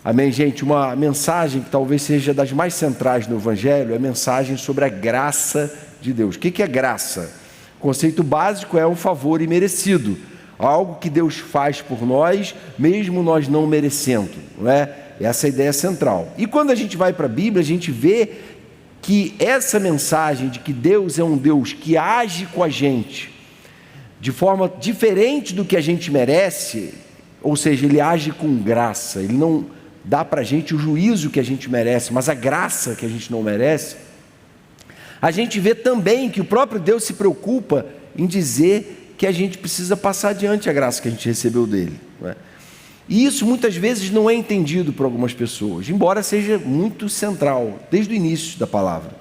Amém, gente? Uma mensagem que talvez seja das mais centrais no Evangelho é a mensagem sobre a graça de Deus. O que é graça? O conceito básico é um favor imerecido, algo que Deus faz por nós, mesmo nós não merecendo, não é? Essa é a ideia central. E quando a gente vai para a Bíblia, a gente vê que essa mensagem de que Deus é um Deus que age com a gente de forma diferente do que a gente merece, ou seja, Ele age com graça, Ele não dá para a gente o juízo que a gente merece, mas a graça que a gente não merece. A gente vê também que o próprio Deus se preocupa em dizer que a gente precisa passar adiante a graça que a gente recebeu dele, não é? E isso muitas vezes não é entendido por algumas pessoas, embora seja muito central, desde o início da palavra.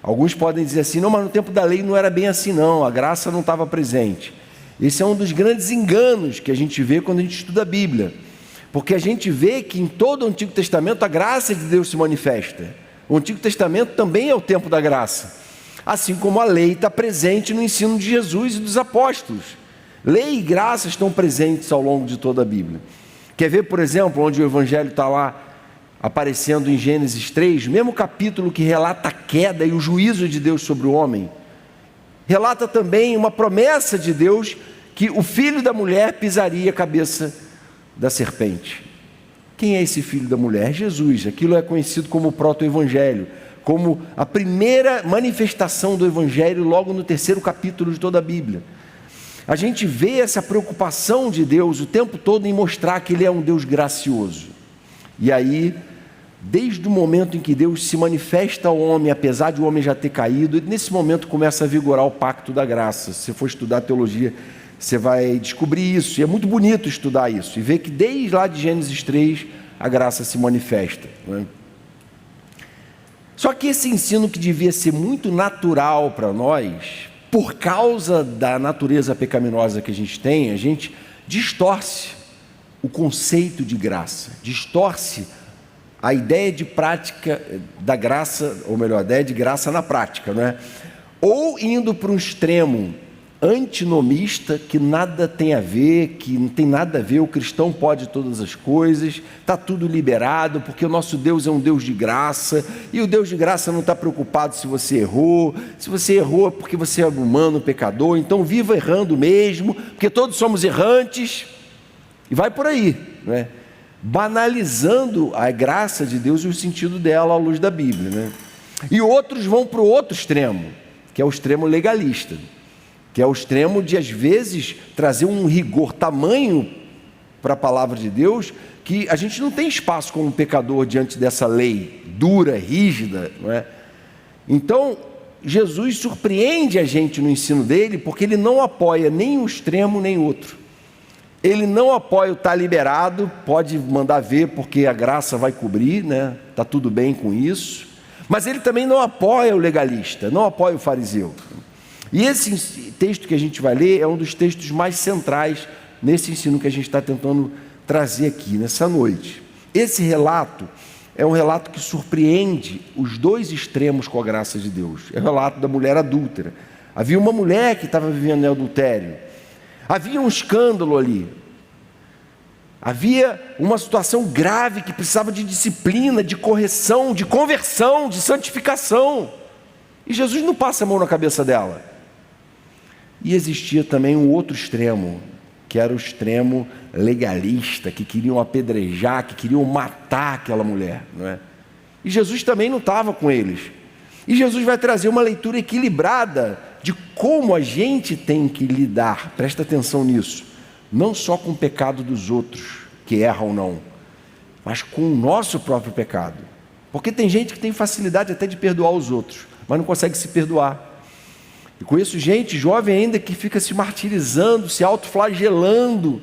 Alguns podem dizer assim, não, mas no tempo da lei não era bem assim não, a graça não estava presente. Esse é um dos grandes enganos que a gente vê quando a gente estuda a Bíblia, porque a gente vê que em todo o Antigo Testamento a graça de Deus se manifesta. O Antigo Testamento também é o tempo da graça, assim como a lei está presente no ensino de Jesus e dos apóstolos. Lei e graça estão presentes ao longo de toda a Bíblia. Quer ver, por exemplo, onde o Evangelho está lá aparecendo em Gênesis 3, mesmo capítulo que relata a queda e o juízo de Deus sobre o homem, relata também uma promessa de Deus que o filho da mulher pisaria a cabeça da serpente. Quem é esse filho da mulher? Jesus. Aquilo é conhecido como o proto-evangelho, como a primeira manifestação do evangelho logo no 3º capítulo de toda a Bíblia. A gente vê essa preocupação de Deus o tempo todo em mostrar que Ele é um Deus gracioso. E aí, desde o momento em que Deus se manifesta ao homem, apesar de o homem já ter caído, nesse momento começa a vigorar o pacto da graça. Se você for estudar teologia, você vai descobrir isso, e é muito bonito estudar isso, e ver que desde lá de Gênesis 3, a graça se manifesta, não é? Só que esse ensino que devia ser muito natural para nós, por causa da natureza pecaminosa que a gente distorce o conceito de graça, distorce a ideia de prática da graça, ou melhor, a ideia de graça na prática, não é? Ou indo para um extremo antinomista, que nada tem a ver, que não tem nada a ver, o cristão pode todas as coisas, está tudo liberado, porque o nosso Deus é um Deus de graça, e o Deus de graça não está preocupado se você errou é porque você é humano, pecador, então viva errando mesmo, porque todos somos errantes, e vai por aí, não é? Banalizando a graça de Deus e o sentido dela à luz da Bíblia, né? E outros vão para o outro extremo, que é o extremo legalista, que é o extremo de, às vezes, trazer um rigor tamanho para a palavra de Deus, que a gente não tem espaço como pecador diante dessa lei dura, rígida, não é? Então, Jesus surpreende a gente no ensino dele, porque ele não apoia nem um extremo nem outro. Ele não apoia o tá liberado, pode mandar ver porque a graça vai cobrir, né? Está tudo bem com isso. Mas ele também não apoia o legalista, não apoia o fariseu. E esse texto que a gente vai ler é um dos textos mais centrais nesse ensino que a gente está tentando trazer aqui nessa noite. Esse relato é um relato que surpreende os dois extremos com a graça de Deus. É o relato da mulher adúltera. Havia uma mulher que estava vivendo em adultério. Havia um escândalo ali. Havia uma situação grave que precisava de disciplina, de correção, de conversão, de santificação. E Jesus não passa a mão na cabeça dela. E existia também um outro extremo, que era o extremo legalista, que queriam apedrejar, que queriam matar aquela mulher, não é? E Jesus também não estava com eles. E Jesus vai trazer uma leitura equilibrada de como a gente tem que lidar, presta atenção nisso, não só com o pecado dos outros, que erram ou não, mas com o nosso próprio pecado. Porque tem gente que tem facilidade até de perdoar os outros, mas não consegue se perdoar. Eu conheço gente jovem ainda que fica se martirizando, se autoflagelando,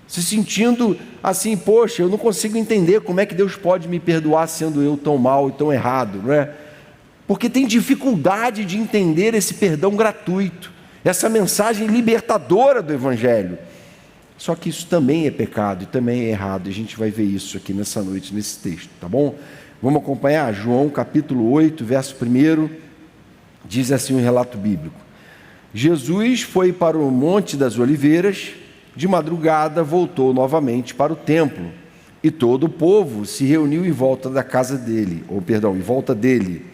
se sentindo assim, poxa, eu não consigo entender como é que Deus pode me perdoar sendo eu tão mal e tão errado, não é? Porque tem dificuldade de entender esse perdão gratuito, essa mensagem libertadora do Evangelho. Só que isso também é pecado e também é errado, e a gente vai ver isso aqui nessa noite, nesse texto, tá bom? Vamos acompanhar? João capítulo 8, verso 1, diz assim o relato bíblico: Jesus foi para o Monte das Oliveiras, de madrugada voltou novamente para o templo, E todo o povo se reuniu em volta da casa dele, em volta dele.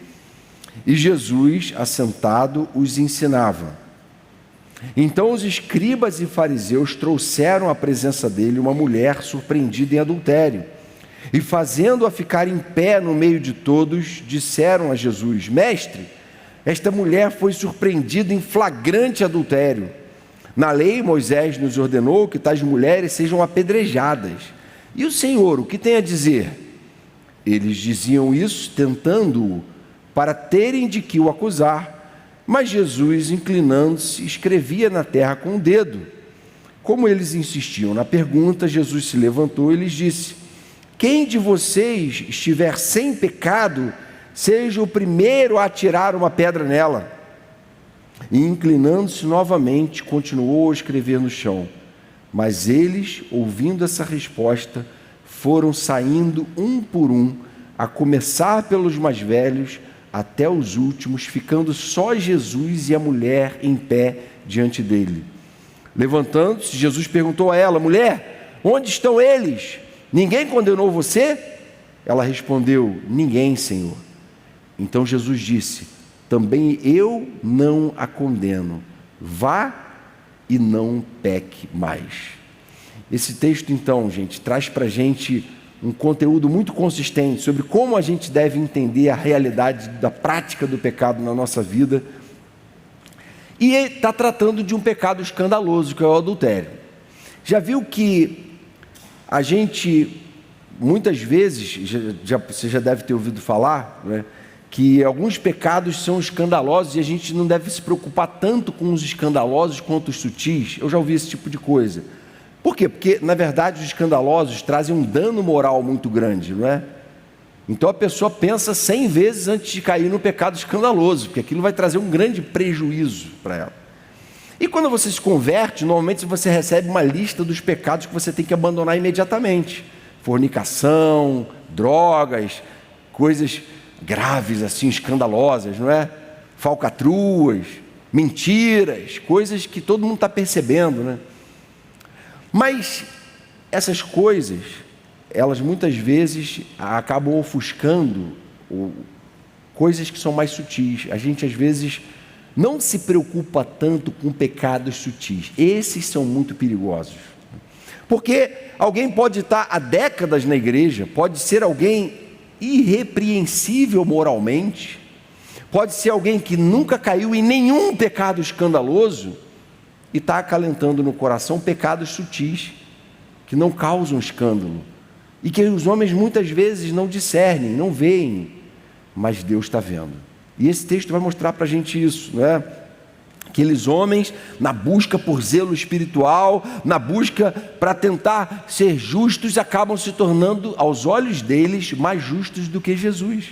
E Jesus, assentado, os ensinava. Então os escribas e fariseus trouxeram à presença dele uma mulher surpreendida em adultério. E fazendo-a ficar em pé no meio de todos, disseram a Jesus: Mestre, esta mulher foi surpreendida em flagrante adultério. Na lei, Moisés nos ordenou que tais mulheres sejam apedrejadas. E o Senhor, o que tem a dizer? Eles diziam isso, tentando-o, para terem de que o acusar. Mas Jesus, inclinando-se, escrevia na terra com o dedo. Como eles insistiam na pergunta, Jesus se levantou e lhes disse: Quem de vocês estiver sem pecado, seja o primeiro a atirar uma pedra nela. E inclinando-se novamente, continuou a escrever no chão. Mas eles, ouvindo essa resposta, foram saindo um por um, a começar pelos mais velhos até os últimos, ficando só Jesus e a mulher em pé diante dele. Levantando-se, Jesus perguntou a ela: Mulher, onde estão eles? Ninguém condenou você? Ela respondeu: Ninguém, Senhor. Então Jesus disse: Também eu não a condeno. Vá e não peque mais. Esse texto, então, gente, traz para a gente um conteúdo muito consistente sobre como a gente deve entender a realidade da prática do pecado na nossa vida. E está tratando de um pecado escandaloso, que é o adultério. Já viu que a gente, muitas vezes, você já deve ter ouvido falar, né, que alguns pecados são escandalosos e a gente não deve se preocupar tanto com os escandalosos quanto os sutis? Eu já ouvi esse tipo de coisa. Por quê? Porque, na verdade, os escandalosos trazem um dano moral muito grande, não é? Então a pessoa pensa 100 vezes antes de cair no pecado escandaloso, porque aquilo vai trazer um grande prejuízo para ela. E quando você se converte, normalmente você recebe uma lista dos pecados que você tem que abandonar imediatamente. Fornicação, drogas, coisas graves assim, escandalosas, não é? Falcatruas, mentiras, coisas que todo mundo está percebendo, né? Mas essas coisas, elas muitas vezes acabam ofuscando coisas que são mais sutis. A gente às vezes não se preocupa tanto com pecados sutis. Esses são muito perigosos. Porque alguém pode estar há décadas na igreja, pode ser alguém irrepreensível moralmente, pode ser alguém que nunca caiu em nenhum pecado escandaloso e está acalentando no coração pecados sutis que não causam escândalo e que os homens muitas vezes não discernem, não veem, mas Deus está vendo. E esse texto vai mostrar para a gente isso, não é? Aqueles homens na busca por zelo espiritual, na busca para tentar ser justos, acabam se tornando, aos olhos deles, mais justos do que Jesus.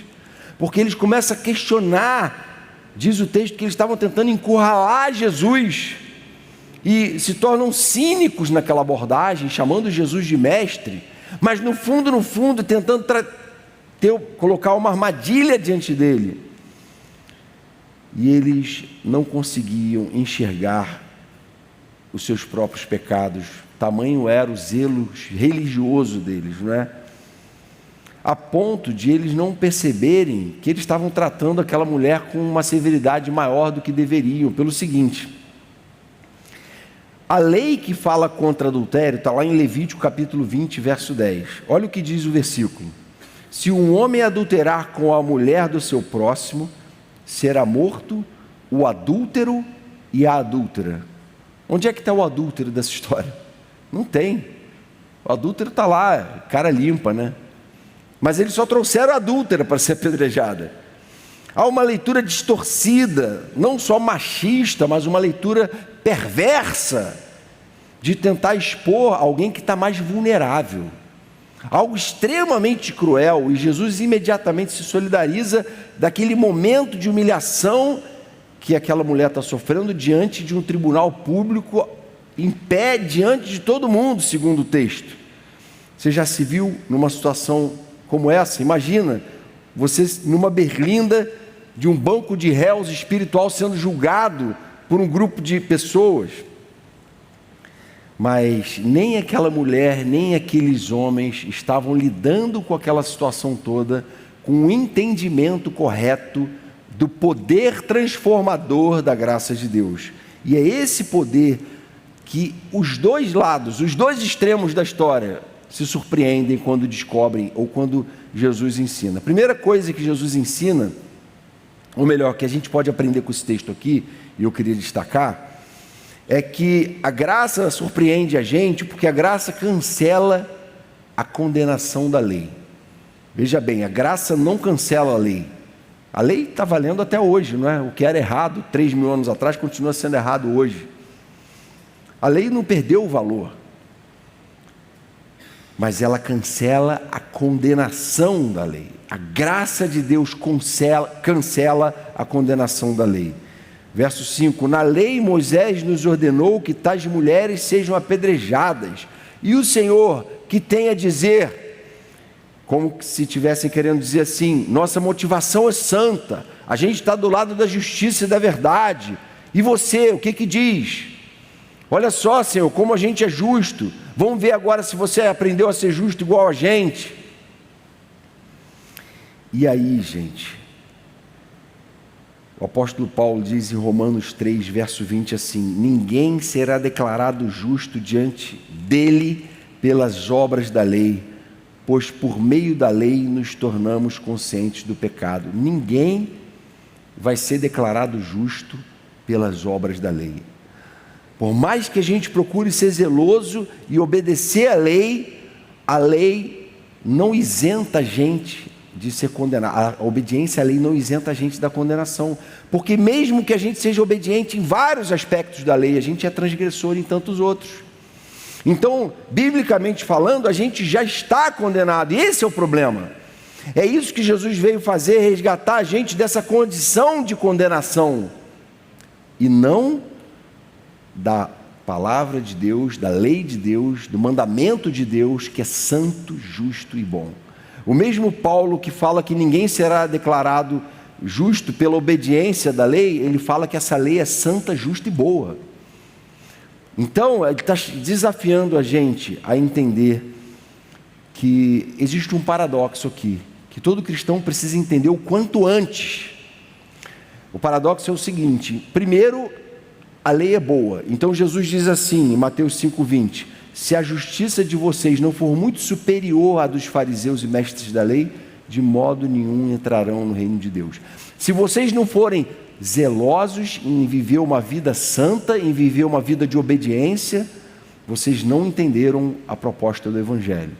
Porque eles começam a questionar, diz o texto, que eles estavam tentando encurralar Jesus, e se tornam cínicos naquela abordagem, chamando Jesus de mestre, mas no fundo, tentando colocar uma armadilha diante dele. E eles não conseguiam enxergar os seus próprios pecados, tamanho era o zelo religioso deles, não é? A ponto de eles não perceberem que eles estavam tratando aquela mulher com uma severidade maior do que deveriam, pelo seguinte: a lei que fala contra adultério está lá em Levítico capítulo 20, verso 10. Olha o que diz o versículo: se um homem adulterar com a mulher do seu próximo, será morto o adúltero e a adúltera. Onde é que está o adúltero dessa história? Não tem. O adúltero está lá, cara limpa, né? Mas eles só trouxeram a adúltera para ser apedrejada. Há uma leitura distorcida, não só machista, mas uma leitura perversa, de tentar expor alguém que está mais vulnerável. Algo extremamente cruel, e Jesus imediatamente se solidariza daquele momento de humilhação que aquela mulher está sofrendo diante de um tribunal público, em pé, diante de todo mundo, segundo o texto. Você já se viu numa situação como essa? Imagina, você numa berlinda de um banco de réus espiritual sendo julgado por um grupo de pessoas. Mas nem aquela mulher, nem aqueles homens estavam lidando com aquela situação toda com o entendimento correto do poder transformador da graça de Deus. E é esse poder que os dois lados, os dois extremos da história se surpreendem quando descobrem ou quando Jesus ensina. A primeira coisa que Jesus ensina, ou melhor, que a gente pode aprender com esse texto aqui, e eu queria destacar, é que a graça surpreende a gente porque a graça cancela a condenação da lei. Veja bem, a graça não cancela a lei. A lei está valendo até hoje, não é? O que era errado 3.000 anos atrás continua sendo errado hoje. A lei não perdeu o valor, mas ela cancela a condenação da lei. A graça de Deus cancela a condenação da lei. Verso 5: na lei Moisés nos ordenou que tais mulheres sejam apedrejadas. E o Senhor, que tem a dizer, como se estivessem querendo dizer assim, nossa motivação é santa, a gente está do lado da justiça e da verdade. E você, o que diz? Olha só, Senhor, como a gente é justo. Vamos ver agora se você aprendeu a ser justo igual a gente. E aí, gente, o apóstolo Paulo diz em Romanos 3, verso 20 assim: ninguém será declarado justo diante dele pelas obras da lei, pois por meio da lei nos tornamos conscientes do pecado. Ninguém vai ser declarado justo pelas obras da lei. Por mais que a gente procure ser zeloso e obedecer a lei não isenta a gente de ser condenado. A obediência à lei não isenta a gente da condenação, porque mesmo que a gente seja obediente em vários aspectos da lei, a gente é transgressor em tantos outros. Então, biblicamente falando, a gente já está condenado, e esse é o problema. É isso que Jesus veio fazer, resgatar a gente dessa condição de condenação, e não da palavra de Deus, da lei de Deus, do mandamento de Deus, que é santo, justo e bom. O mesmo Paulo que fala que ninguém será declarado justo pela obediência da lei, ele fala que essa lei é santa, justa e boa. Então, ele está desafiando a gente a entender que existe um paradoxo aqui, que todo cristão precisa entender o quanto antes. O paradoxo é o seguinte: primeiro, a lei é boa. Então Jesus diz assim, em Mateus 5,20: se a justiça de vocês não for muito superior à dos fariseus e mestres da lei, de modo nenhum entrarão no reino de Deus. Se vocês não forem zelosos em viver uma vida santa, em viver uma vida de obediência, vocês não entenderam a proposta do Evangelho.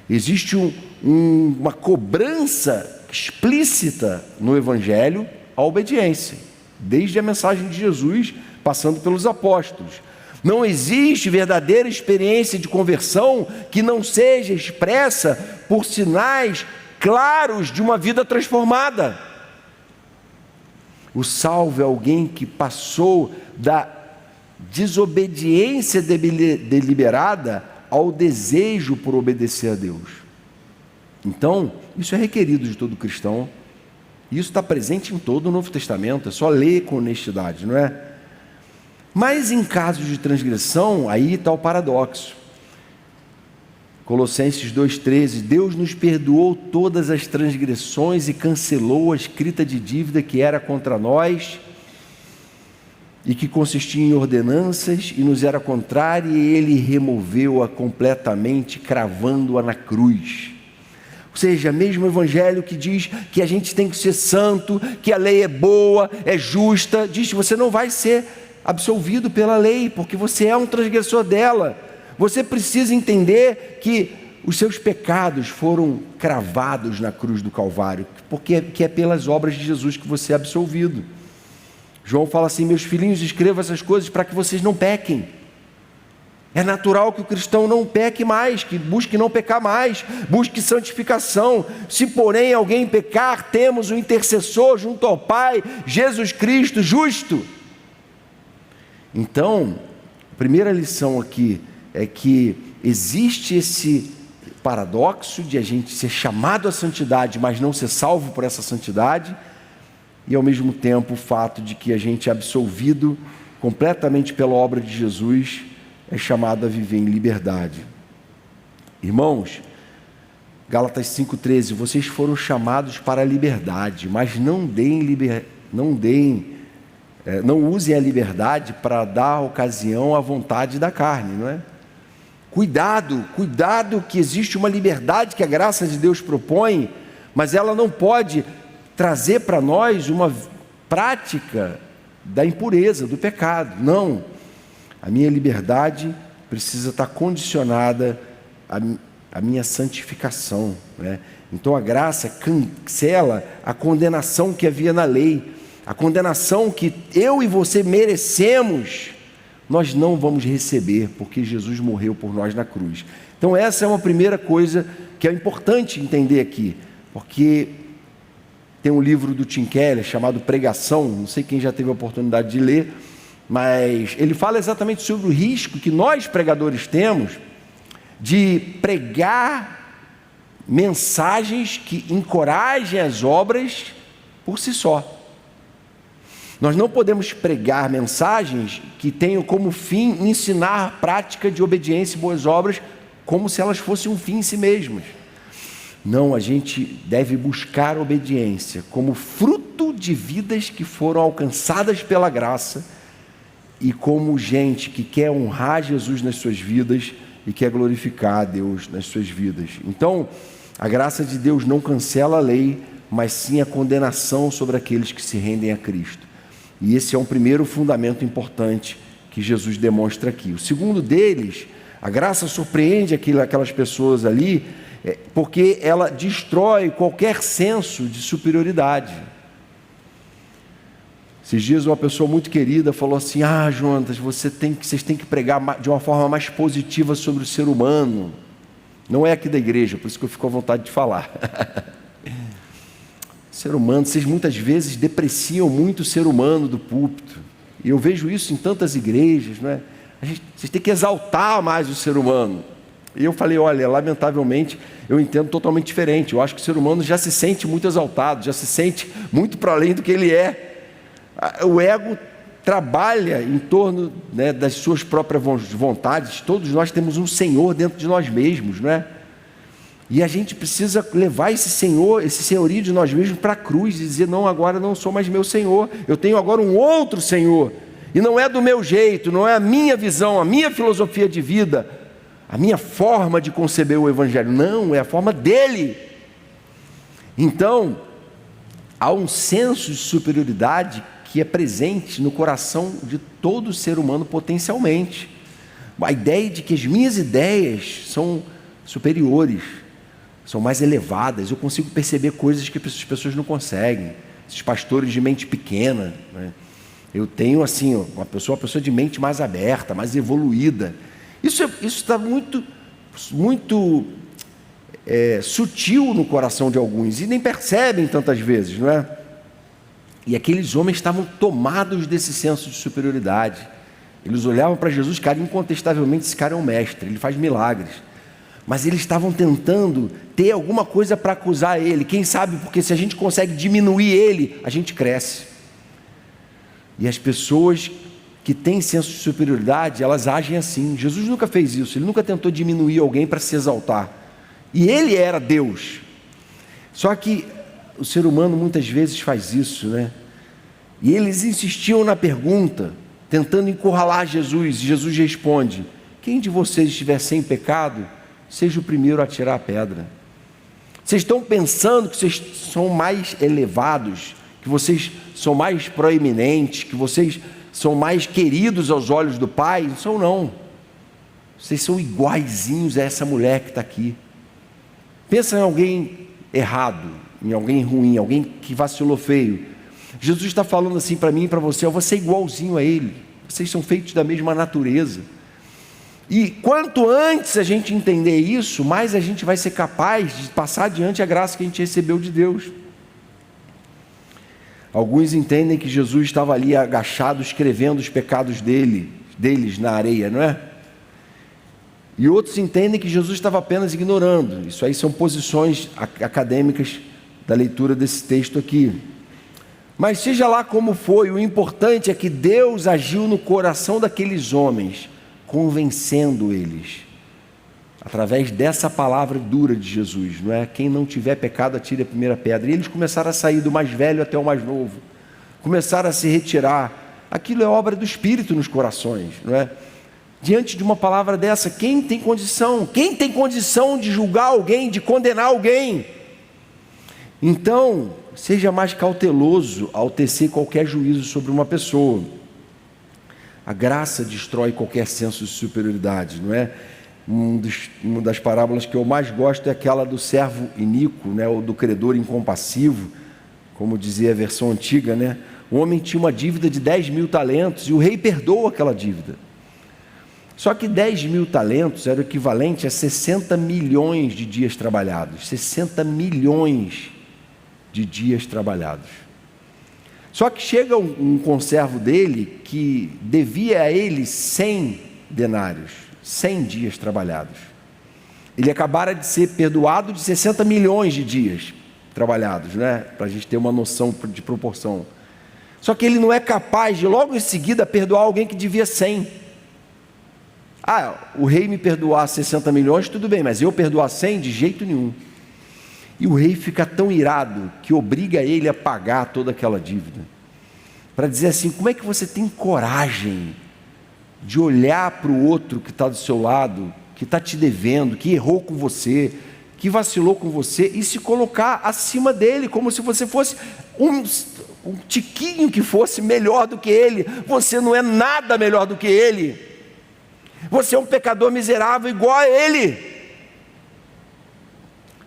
Existe uma cobrança explícita no Evangelho à obediência, desde a mensagem de Jesus, passando pelos apóstolos. Não existe verdadeira experiência de conversão que não seja expressa por sinais claros de uma vida transformada. O salvo é alguém que passou da desobediência deliberada ao desejo por obedecer a Deus. Então, isso é requerido de todo cristão. Isso está presente em todo o Novo Testamento, é só ler com honestidade, não é? Mas em casos de transgressão, aí está o paradoxo. Colossenses 2,13: Deus nos perdoou todas as transgressões e cancelou a escrita de dívida que era contra nós e que consistia em ordenanças e nos era contrária, e Ele removeu-a completamente, cravando-a na cruz. Ou seja, mesmo o Evangelho que diz que a gente tem que ser santo, que a lei é boa, é justa, diz que você não vai ser absolvido pela lei, porque você é um transgressor dela. Você precisa entender que os seus pecados foram cravados na cruz do Calvário, porque é pelas obras de Jesus que você é absolvido. João fala assim: meus filhinhos, escrevo essas coisas para que vocês não pequem. É natural que o cristão não peque mais, que busque não pecar mais, busque santificação. Se porém alguém pecar, temos um intercessor junto ao Pai, Jesus Cristo justo. Então, a primeira lição aqui é que existe esse paradoxo de a gente ser chamado à santidade, mas não ser salvo por essa santidade, e ao mesmo tempo o fato de que a gente é absolvido completamente pela obra de Jesus, é chamado a viver em liberdade. Irmãos, Gálatas 5,13, vocês foram chamados para a liberdade, mas não usem a liberdade para dar ocasião à vontade da carne, não é? Cuidado que existe uma liberdade que a graça de Deus propõe, mas ela não pode trazer para nós uma prática da impureza, do pecado. Não, a minha liberdade precisa estar condicionada à minha santificação, né? Então a graça cancela a condenação que havia na lei, a condenação que eu e você merecemos, nós não vamos receber, porque Jesus morreu por nós na cruz. Então essa é uma primeira coisa que é importante entender aqui, porque tem um livro do Tim Keller chamado Pregação, não sei quem já teve a oportunidade de ler, mas ele fala exatamente sobre o risco que nós pregadores temos de pregar mensagens que encorajem as obras por si só. Nós não podemos pregar mensagens que tenham como fim ensinar a prática de obediência e boas obras como se elas fossem um fim em si mesmas. Não, a gente deve buscar obediência como fruto de vidas que foram alcançadas pela graça e como gente que quer honrar Jesus nas suas vidas e quer glorificar a Deus nas suas vidas. Então, a graça de Deus não cancela a lei, mas sim a condenação sobre aqueles que se rendem a Cristo. E esse é um primeiro fundamento importante que Jesus demonstra aqui. O segundo deles, a graça surpreende aquelas pessoas ali, porque ela destrói qualquer senso de superioridade. Esses dias uma pessoa muito querida falou assim: Jonas, vocês têm que pregar de uma forma mais positiva sobre o ser humano. Não é aqui da igreja, por isso que eu fico à vontade de falar. Ser humano, vocês muitas vezes depreciam muito o ser humano do púlpito. E eu vejo isso em tantas igrejas, não é? Vocês têm que exaltar mais o ser humano. E eu falei, olha, lamentavelmente, eu entendo totalmente diferente. Eu acho que o ser humano já se sente muito exaltado, já se sente muito para além do que ele é. O ego trabalha em torno, né, das suas próprias vontades. Todos nós temos um Senhor dentro de nós mesmos, não é? E a gente precisa levar esse senhorio de nós mesmos para a cruz e dizer, não, agora não sou mais meu Senhor, eu tenho agora um outro Senhor, e não é do meu jeito, não é a minha visão, a minha filosofia de vida, a minha forma de conceber o Evangelho, não, é a forma dele. Então, há um senso de superioridade que é presente no coração de todo ser humano potencialmente, a ideia de que as minhas ideias são superiores, são mais elevadas, eu consigo perceber coisas que as pessoas não conseguem, esses pastores de mente pequena, né? Eu tenho assim, uma pessoa de mente mais aberta, mais evoluída. Isso está muito sutil no coração de alguns, e nem percebem tantas vezes, não é? E aqueles homens estavam tomados desse senso de superioridade, eles olhavam para Jesus, cara, incontestavelmente esse cara é um mestre, ele faz milagres, mas eles estavam tentando ter alguma coisa para acusar ele, quem sabe, porque se a gente consegue diminuir ele, a gente cresce. E as pessoas que têm senso de superioridade, elas agem assim. Jesus nunca fez isso, ele nunca tentou diminuir alguém para se exaltar, e ele era Deus. Só que o ser humano muitas vezes faz isso, né? E eles insistiam na pergunta, tentando encurralar Jesus, e Jesus responde: quem de vocês estiver sem pecado, seja o primeiro a tirar a pedra. Vocês estão pensando que vocês são mais elevados, que vocês são mais proeminentes, que vocês são mais queridos aos olhos do Pai? Não são, não. Vocês são iguaizinhos a essa mulher que está aqui. Pensa em alguém errado, em alguém ruim, alguém que vacilou feio. Jesus está falando assim para mim e para você: você é igualzinho a ele, vocês são feitos da mesma natureza. E quanto antes a gente entender isso, mais a gente vai ser capaz de passar adiante a graça que a gente recebeu de Deus. Alguns entendem que Jesus estava ali agachado escrevendo os pecados deles na areia, não é? E outros entendem que Jesus estava apenas ignorando. Isso aí são posições acadêmicas da leitura desse texto aqui. Mas seja lá como foi, o importante é que Deus agiu no coração daqueles homens convencendo eles, através dessa palavra dura de Jesus, não é? Quem não tiver pecado, atire a primeira pedra. E eles começaram a sair do mais velho até o mais novo, começaram a se retirar. Aquilo é obra do Espírito nos corações, não é? Diante de uma palavra dessa, quem tem condição de julgar alguém, de condenar alguém? Então, seja mais cauteloso ao tecer qualquer juízo sobre uma pessoa. A graça destrói qualquer senso de superioridade, não é? Uma das parábolas que eu mais gosto é aquela do servo iníquo, né? Ou do credor incompassivo, como dizia a versão antiga, né? O homem tinha uma dívida de 10.000 talentos e o rei perdoa aquela dívida. Só que 10.000 talentos era o equivalente a 60 milhões de dias trabalhados. 60 milhões de dias trabalhados. Só que chega um conservo dele que devia a ele 100 denários, 100 dias trabalhados. Ele acabara de ser perdoado de 60 milhões de dias trabalhados, né? Para a gente ter uma noção de proporção. Só que ele não é capaz de logo em seguida perdoar alguém que devia 100. O rei me perdoar 60 milhões, tudo bem, mas eu perdoar 100 de jeito nenhum. E o rei fica tão irado que obriga ele a pagar toda aquela dívida. Para dizer assim, como é que você tem coragem de olhar para o outro que está do seu lado, que está te devendo, que errou com você, que vacilou com você, e se colocar acima dele, como se você fosse um tiquinho que fosse melhor do que ele? Você não é nada melhor do que ele. Você é um pecador miserável igual a ele.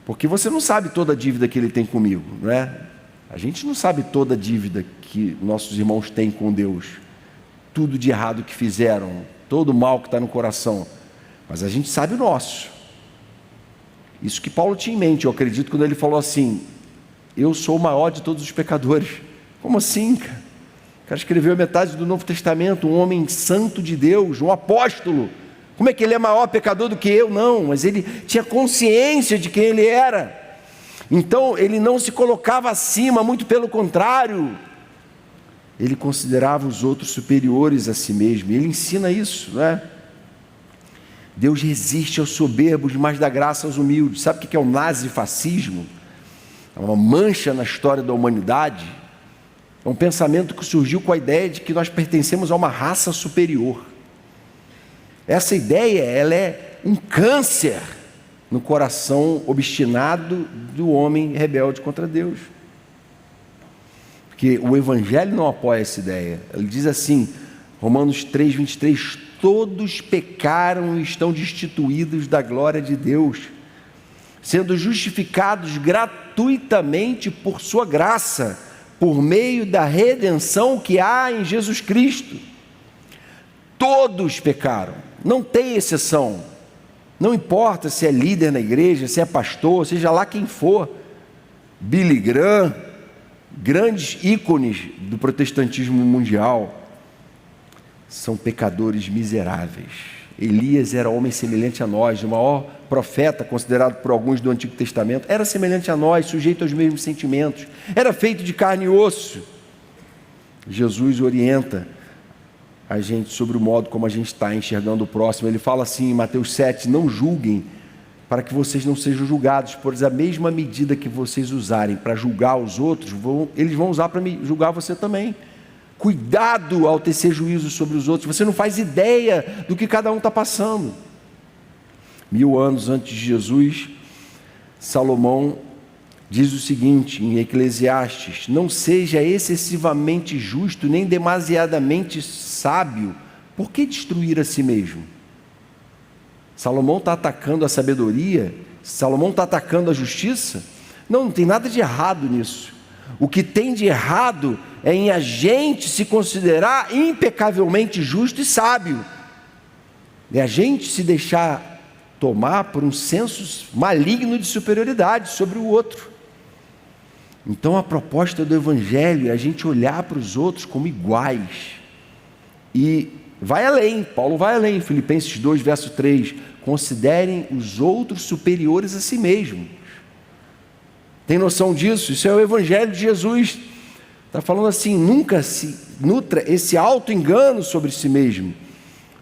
Porque você não sabe toda a dívida que ele tem comigo, não é? A gente não sabe toda a dívida que nossos irmãos têm com Deus. Tudo de errado que fizeram, todo o mal que está no coração. Mas a gente sabe o nosso. Isso que Paulo tinha em mente, eu acredito, quando ele falou assim: eu sou o maior de todos os pecadores. Como assim, cara? O cara escreveu metade do Novo Testamento, um homem santo de Deus, um apóstolo. Como é que ele é maior pecador do que eu? Não, mas ele tinha consciência de quem ele era. Então ele não se colocava acima, muito pelo contrário. Ele considerava os outros superiores a si mesmo. E ele ensina isso, não é? Deus resiste aos soberbos, mas dá graça aos humildes. Sabe o que é o nazifascismo? É uma mancha na história da humanidade. É um pensamento que surgiu com a ideia de que nós pertencemos a uma raça superior. Essa ideia, ela é um câncer no coração obstinado do homem rebelde contra Deus. Porque o Evangelho não apoia essa ideia. Ele diz assim, Romanos 3:23, todos pecaram e estão destituídos da glória de Deus, sendo justificados gratuitamente por sua graça, por meio da redenção que há em Jesus Cristo. Todos pecaram, não tem exceção. Não importa se é líder na igreja, se é pastor, seja lá quem for. Billy Graham, grandes ícones do protestantismo mundial, são pecadores miseráveis. Elias era homem semelhante a nós, o maior profeta considerado por alguns do Antigo Testamento, era semelhante a nós, sujeito aos mesmos sentimentos, era feito de carne e osso. Jesus orienta a gente sobre o modo como a gente está enxergando o próximo. Ele fala assim em Mateus 7, não julguem para que vocês não sejam julgados, pois a mesma medida que vocês usarem para julgar os outros, eles vão usar para julgar você também. Cuidado ao tecer juízo sobre os outros, você não faz ideia do que cada um está passando. 1000 anos antes de Jesus, Salomão diz o seguinte em Eclesiastes: não seja excessivamente justo, nem demasiadamente sábio, por que destruir a si mesmo? Salomão está atacando a sabedoria? Salomão está atacando a justiça? Não tem nada de errado nisso. O que tem de errado é em a gente se considerar impecavelmente justo e sábio. É a gente se deixar tomar por um senso maligno de superioridade sobre o outro. Então a proposta do Evangelho é a gente olhar para os outros como iguais. E vai além, Paulo vai além, Filipenses 2, verso 3, considerem os outros superiores a si mesmos. Tem noção disso? Isso é o Evangelho de Jesus. Está falando assim, nunca se nutra esse auto-engano sobre si mesmo.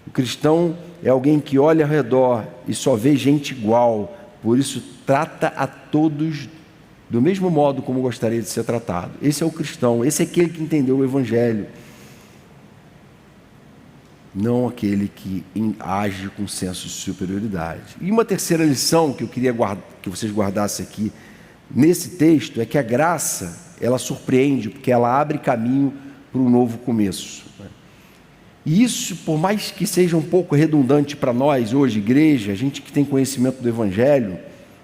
O cristão é alguém que olha ao redor e só vê gente igual, por isso trata a todos do mesmo modo como gostaria de ser tratado. Esse é o cristão, esse é aquele que entendeu o Evangelho, não aquele que age com senso de superioridade. E uma terceira lição que eu queria que vocês guardassem aqui nesse texto é que a graça, ela surpreende, porque ela abre caminho para um novo começo. E isso, por mais que seja um pouco redundante para nós hoje, igreja, a gente que tem conhecimento do Evangelho,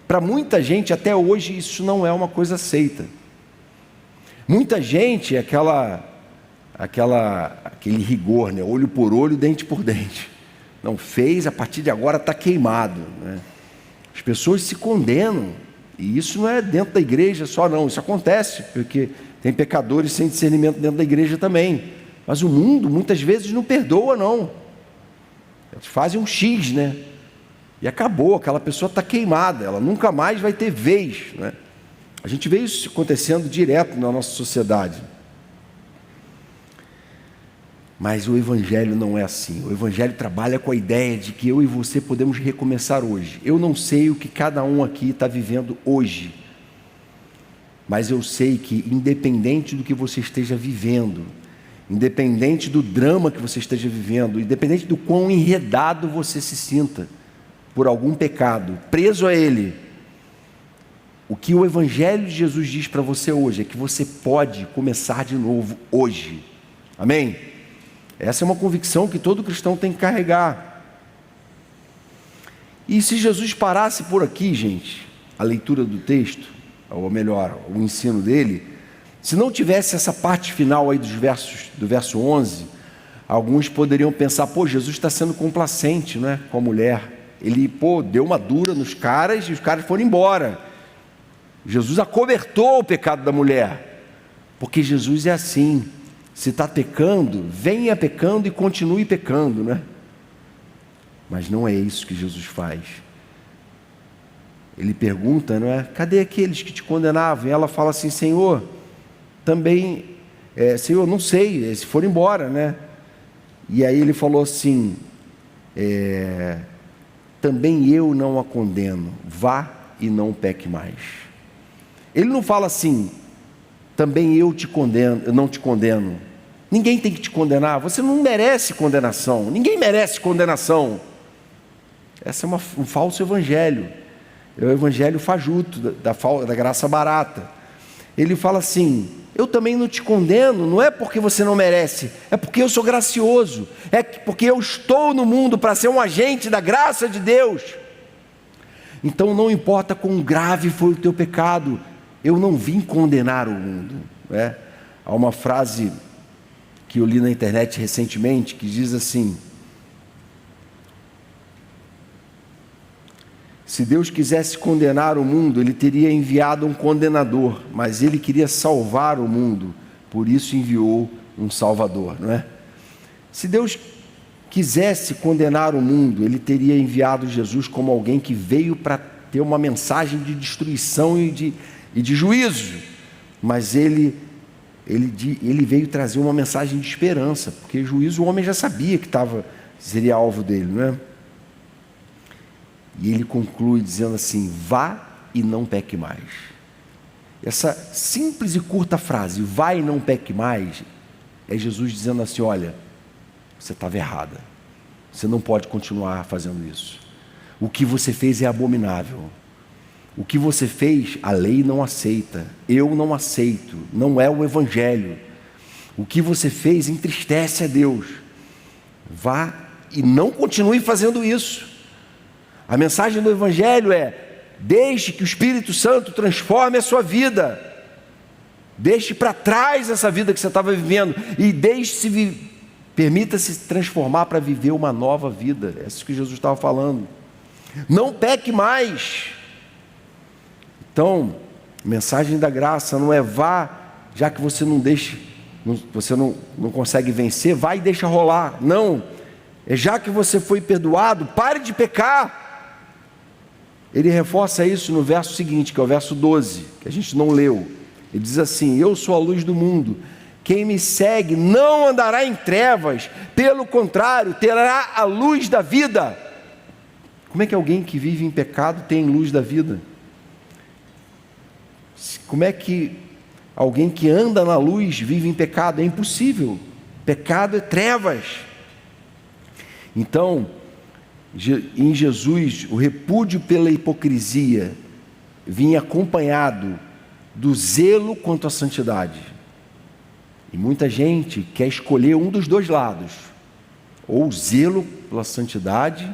para muita gente até hoje isso não é uma coisa aceita. Muita gente é aquele rigor, né? Olho por olho, dente por dente. Não fez, a partir de agora está queimado, né? As pessoas se condenam, e isso não é dentro da igreja só não, isso acontece, porque tem pecadores sem discernimento dentro da igreja também, mas o mundo muitas vezes não perdoa não, eles fazem um X, né? E acabou, aquela pessoa está queimada, ela nunca mais vai ter vez, né? A gente vê isso acontecendo direto na nossa sociedade. Mas o Evangelho não é assim. O Evangelho trabalha com a ideia de que eu e você podemos recomeçar hoje. Eu não sei o que cada um aqui está vivendo hoje, mas eu sei que independente do que você esteja vivendo, independente do drama que você esteja vivendo, independente do quão enredado você se sinta por algum pecado, preso a ele, o que o Evangelho de Jesus diz para você hoje é que você pode começar de novo hoje. Amém? Essa é uma convicção que todo cristão tem que carregar. E se Jesus parasse por aqui, gente, a leitura do texto, ou melhor, o ensino dele, se não tivesse essa parte final aí do verso 11, alguns poderiam pensar, Jesus está sendo complacente, né, com a mulher. Ele, deu uma dura nos caras e os caras foram embora. Jesus acobertou o pecado da mulher, porque Jesus é assim. Se está pecando, venha pecando e continue pecando, né? Mas não é isso que Jesus faz. Ele pergunta, não é? Cadê aqueles que te condenavam? E ela fala assim, Senhor, também, Senhor, não sei, eles foram embora, né? E aí ele falou assim, também eu não a condeno, vá e não peque mais. Ele não fala assim, também eu não te condeno. Ninguém tem que te condenar, você não merece condenação, ninguém merece condenação. Esse é um falso evangelho, é o evangelho fajuto, da graça barata. Ele fala assim, eu também não te condeno, não é porque você não merece, é porque eu sou gracioso, é porque eu estou no mundo para ser um agente da graça de Deus. Então não importa quão grave foi o teu pecado, eu não vim condenar o mundo, né? Há uma frase que eu li na internet recentemente, que diz assim, se Deus quisesse condenar o mundo, Ele teria enviado um condenador, mas Ele queria salvar o mundo, por isso enviou um Salvador, não é? Se Deus quisesse condenar o mundo, Ele teria enviado Jesus como alguém que veio para ter uma mensagem de destruição e de juízo, mas ele veio trazer uma mensagem de esperança, porque juízo o homem já sabia que seria alvo dele, não é? E ele conclui dizendo assim, vá e não peque mais. Essa simples e curta frase, vá e não peque mais, é Jesus dizendo assim, olha, você estava errada, você não pode continuar fazendo isso, o que você fez é abominável, o que você fez, a lei não aceita, eu não aceito, não é o Evangelho. O que você fez entristece a Deus. Vá e não continue fazendo isso. A mensagem do Evangelho é, deixe que o Espírito Santo transforme a sua vida. Deixe para trás essa vida que você estava vivendo e permita-se transformar para viver uma nova vida. É isso que Jesus estava falando. Não peque mais. Então, a mensagem da graça não é vá, já que você não consegue vencer, vai e deixa rolar. Não, é já que você foi perdoado, pare de pecar. Ele reforça isso no verso seguinte, que é o verso 12, que a gente não leu. Ele diz assim, eu sou a luz do mundo, Quem me segue não andará em trevas, pelo contrário, terá a luz da vida. Como é que alguém que vive em pecado tem luz da vida? Como é que alguém que anda na luz vive em pecado? É impossível. Pecado é trevas. Então, em Jesus, o repúdio pela hipocrisia vinha acompanhado do zelo quanto à santidade. E muita gente quer escolher um dos dois lados, ou zelo pela santidade,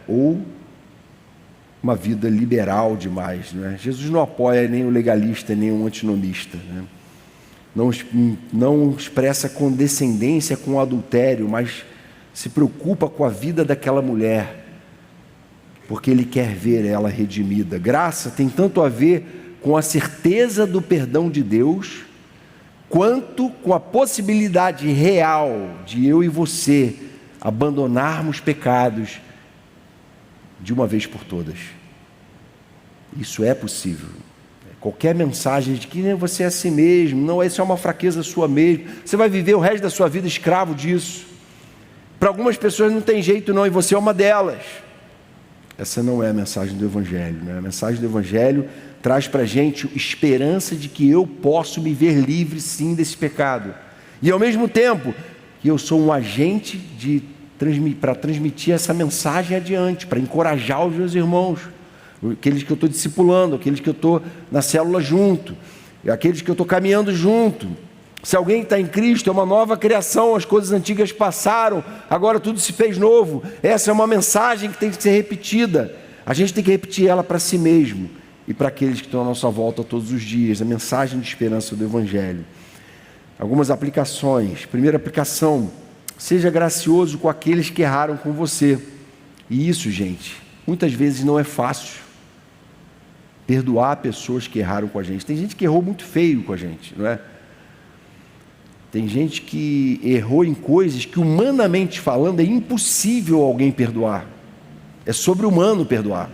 ou uma vida liberal demais, né? Jesus não apoia nem o legalista, nem o antinomista, né? Não expressa condescendência com o adultério, mas se preocupa com a vida daquela mulher, porque ele quer ver ela redimida. Graça tem tanto a ver com a certeza do perdão de Deus, quanto com a possibilidade real de eu e você abandonarmos pecados de uma vez por todas. Isso é possível. Qualquer mensagem de que você é assim mesmo, não, isso é uma fraqueza sua mesmo, você vai viver o resto da sua vida escravo disso. Para algumas pessoas não tem jeito não, e você é uma delas. Essa não é a mensagem do Evangelho, né? A mensagem do Evangelho traz para a gente esperança de que eu posso me ver livre sim desse pecado, e ao mesmo tempo que eu sou um agente para transmitir essa mensagem adiante, para encorajar os meus irmãos, aqueles que eu estou discipulando, aqueles que eu estou na célula junto, aqueles que eu estou caminhando junto. Se alguém está em Cristo, é uma nova criação, as coisas antigas passaram, agora tudo se fez novo. Essa é uma mensagem que tem que ser repetida, a gente tem que repetir ela para si mesmo e para aqueles que estão à nossa volta todos os dias, a mensagem de esperança do Evangelho. Algumas aplicações. Primeira aplicação: seja gracioso com aqueles que erraram com você. E isso, gente, muitas vezes não é fácil. Perdoar pessoas que erraram com a gente. Tem gente que errou muito feio com a gente, não é? Tem gente que errou em coisas que, humanamente falando, é impossível alguém perdoar. É sobre-humano perdoar.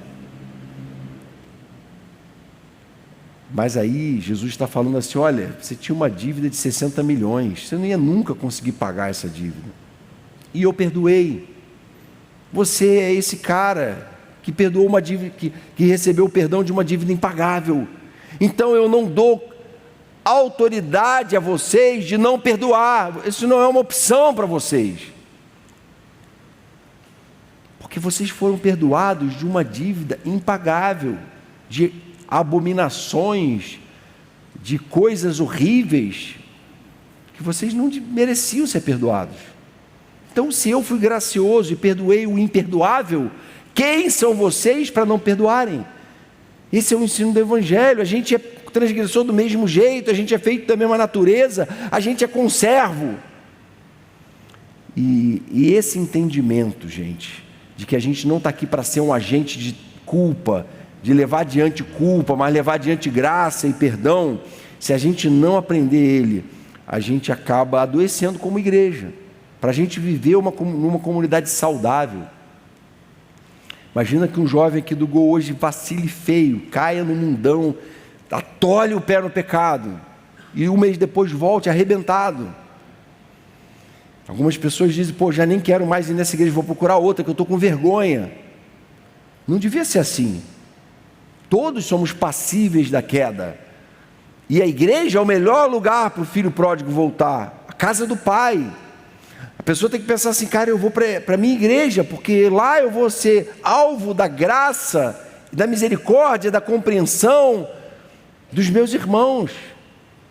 Mas aí Jesus está falando assim: olha, você tinha uma dívida de 60 milhões, você não ia nunca conseguir pagar essa dívida, e eu perdoei. Você é esse cara que perdoou uma dívida, que recebeu o perdão de uma dívida impagável. Então eu não dou autoridade a vocês de não perdoar. Isso não é uma opção para vocês, porque vocês foram perdoados de uma dívida impagável, de abominações, de coisas horríveis, que vocês não mereciam ser perdoados. Então, se eu fui gracioso e perdoei o imperdoável, quem são vocês para não perdoarem? Esse é o ensino do Evangelho. A gente é transgressor do mesmo jeito, a gente é feito da mesma natureza, a gente é conservo. E esse entendimento, gente, de que a gente não está aqui para ser um agente de culpa, de levar adiante culpa, mas levar adiante graça e perdão, se a gente não aprender ele, a gente acaba adoecendo como igreja. Para a gente viver numa comunidade saudável. Imagina que um jovem aqui do Gol hoje vacile feio, caia no mundão, atole o pé no pecado, e um mês depois volte arrebentado. Algumas pessoas dizem: pô, já nem quero mais ir nessa igreja, vou procurar outra, que eu estou com vergonha. Não devia ser assim. Todos somos passíveis da queda, e a igreja é o melhor lugar para o filho pródigo voltar, a casa do pai. A pessoa tem que pensar assim: cara, eu vou para a minha igreja, porque lá eu vou ser alvo da graça, da misericórdia, da compreensão dos meus irmãos,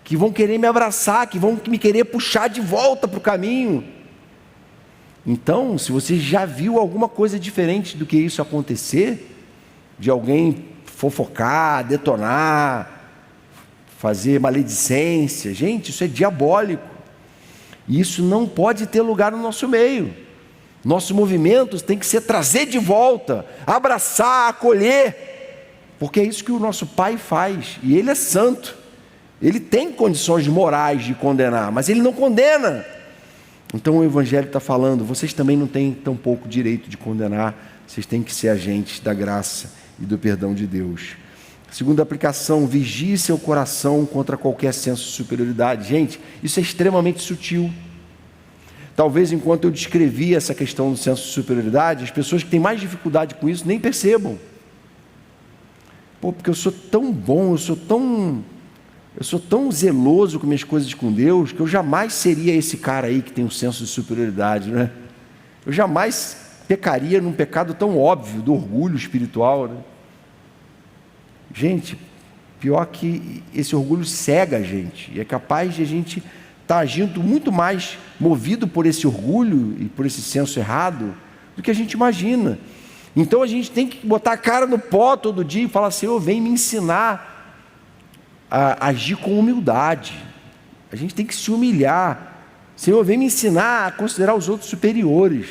que vão querer me abraçar, que vão me querer puxar de volta para o caminho. Então, se você já viu alguma coisa diferente do que isso acontecer, de alguém fofocar, detonar, fazer maledicência, gente, isso é diabólico, e isso não pode ter lugar no nosso meio. Nossos movimentos tem que ser trazer de volta, abraçar, acolher, porque é isso que o nosso Pai faz, e Ele é santo, Ele tem condições morais de condenar, mas Ele não condena. Então o Evangelho está falando: vocês também não têm tão pouco direito de condenar, vocês têm que ser agentes da graça e do perdão de Deus. Segunda aplicação, vigie seu coração contra qualquer senso de superioridade. Gente, isso é extremamente sutil. Talvez enquanto eu descrevia essa questão do senso de superioridade, as pessoas que têm mais dificuldade com isso nem percebam. Porque eu sou tão bom, eu sou tão zeloso com minhas coisas com Deus, que eu jamais seria esse cara aí que tem um senso de superioridade, né? Eu jamais pecaria num pecado tão óbvio do orgulho espiritual, né? Gente, pior que esse orgulho cega a gente, e é capaz de a gente estar agindo muito mais movido por esse orgulho e por esse senso errado do que a gente imagina. Então a gente tem que botar a cara no pó todo dia e falar: Senhor, vem me ensinar a agir com humildade. A gente tem que se humilhar. Senhor, vem me ensinar a considerar os outros superiores.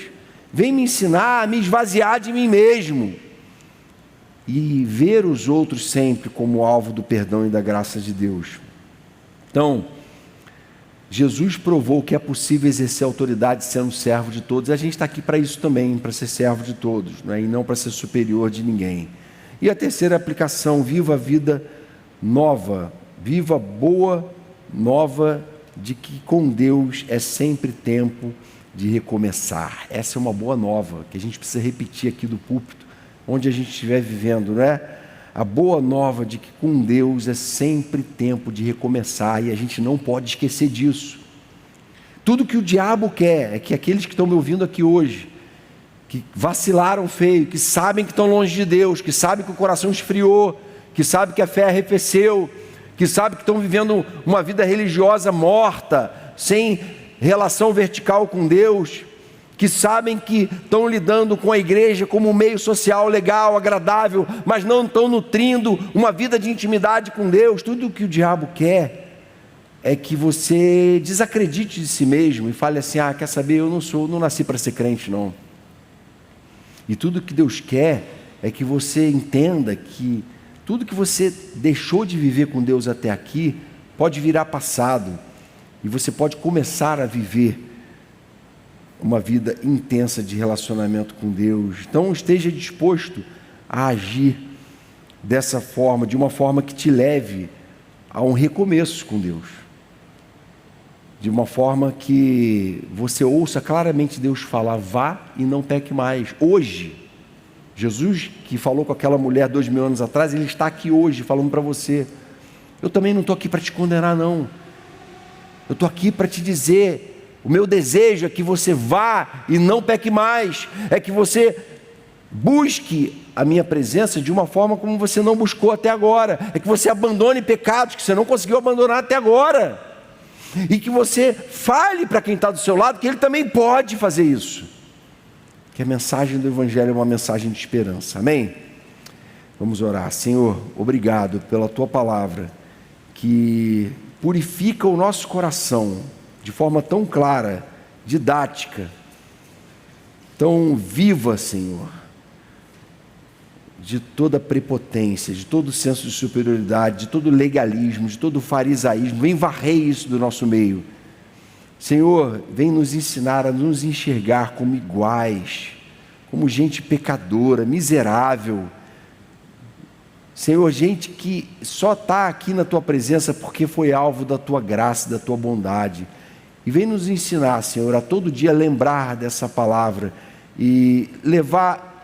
Vem me ensinar a me esvaziar de mim mesmo e ver os outros sempre como alvo do perdão e da graça de Deus. Então, Jesus provou que é possível exercer autoridade sendo servo de todos. A gente está aqui para isso também, para ser servo de todos, né? E não para ser superior de ninguém. E a terceira aplicação: viva a vida nova, viva a boa nova de que com Deus é sempre tempo de recomeçar. Essa é uma boa nova que a gente precisa repetir aqui do púlpito, onde a gente estiver vivendo, né? A boa nova de que com Deus é sempre tempo de recomeçar, e a gente não pode esquecer disso. Tudo que o diabo quer é que aqueles que estão me ouvindo aqui hoje, que vacilaram feio, que sabem que estão longe de Deus, que sabem que o coração esfriou, que sabem que a fé arrefeceu, que sabem que estão vivendo uma vida religiosa morta, sem relação vertical com Deus, que sabem que estão lidando com a igreja como um meio social legal, agradável, mas não estão nutrindo uma vida de intimidade com Deus. Tudo o que o diabo quer é que você desacredite de si mesmo e fale assim: quer saber, eu não nasci para ser crente, não. E tudo que Deus quer é que você entenda que tudo que você deixou de viver com Deus até aqui pode virar passado, e você pode começar a viver uma vida intensa de relacionamento com Deus. Então esteja disposto a agir dessa forma, de uma forma que te leve a um recomeço com Deus, de uma forma que você ouça claramente Deus falar: vá e não peque mais. Hoje, Jesus, que falou com aquela mulher 2000 anos atrás, Ele está aqui hoje falando para você. Eu também não estou aqui para te condenar, não. Eu estou aqui para te dizer: o meu desejo é que você vá e não peque mais, é que você busque a minha presença de uma forma como você não buscou até agora, é que você abandone pecados que você não conseguiu abandonar até agora, e que você fale para quem está do seu lado que ele também pode fazer isso, que a mensagem do Evangelho é uma mensagem de esperança. Amém? Vamos orar. Senhor, obrigado pela Tua palavra, que purifica o nosso coração de forma tão clara, didática, tão viva, Senhor, de toda prepotência, de todo senso de superioridade, de todo legalismo, de todo farisaísmo. Vem varrer isso do nosso meio. Senhor, vem nos ensinar a nos enxergar como iguais, como gente pecadora, miserável. Senhor, gente que só está aqui na Tua presença porque foi alvo da Tua graça, da Tua bondade. E vem nos ensinar, Senhor, a todo dia lembrar dessa palavra e levar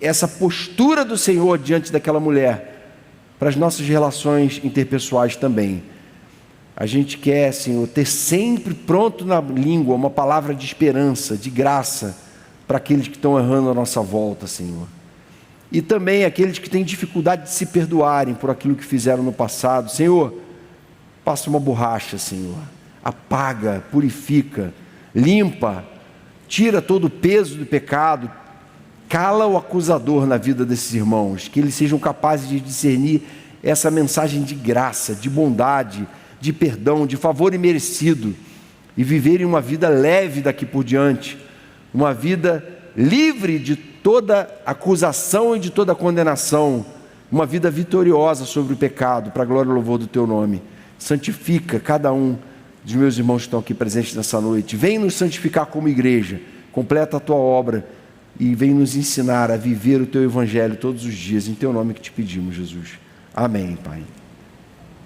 essa postura do Senhor diante daquela mulher para as nossas relações interpessoais também. A gente quer, Senhor, ter sempre pronto na língua uma palavra de esperança, de graça, para aqueles que estão errando à nossa volta, Senhor. E também aqueles que têm dificuldade de se perdoarem por aquilo que fizeram no passado. Senhor, passa uma borracha, Senhor. Apaga, purifica, limpa, tira todo o peso do pecado, cala o acusador na vida desses irmãos, que eles sejam capazes de discernir essa mensagem de graça, de bondade, de perdão, de favor imerecido, e viverem uma vida leve daqui por diante, uma vida livre de toda acusação e de toda condenação, uma vida vitoriosa sobre o pecado, para a glória e louvor do Teu nome. Santifica cada um dos meus irmãos que estão aqui presentes nessa noite. Vem nos santificar como igreja, completa a Tua obra e vem nos ensinar a viver o Teu Evangelho todos os dias. Em Teu nome que te pedimos, Jesus. Amém, Pai.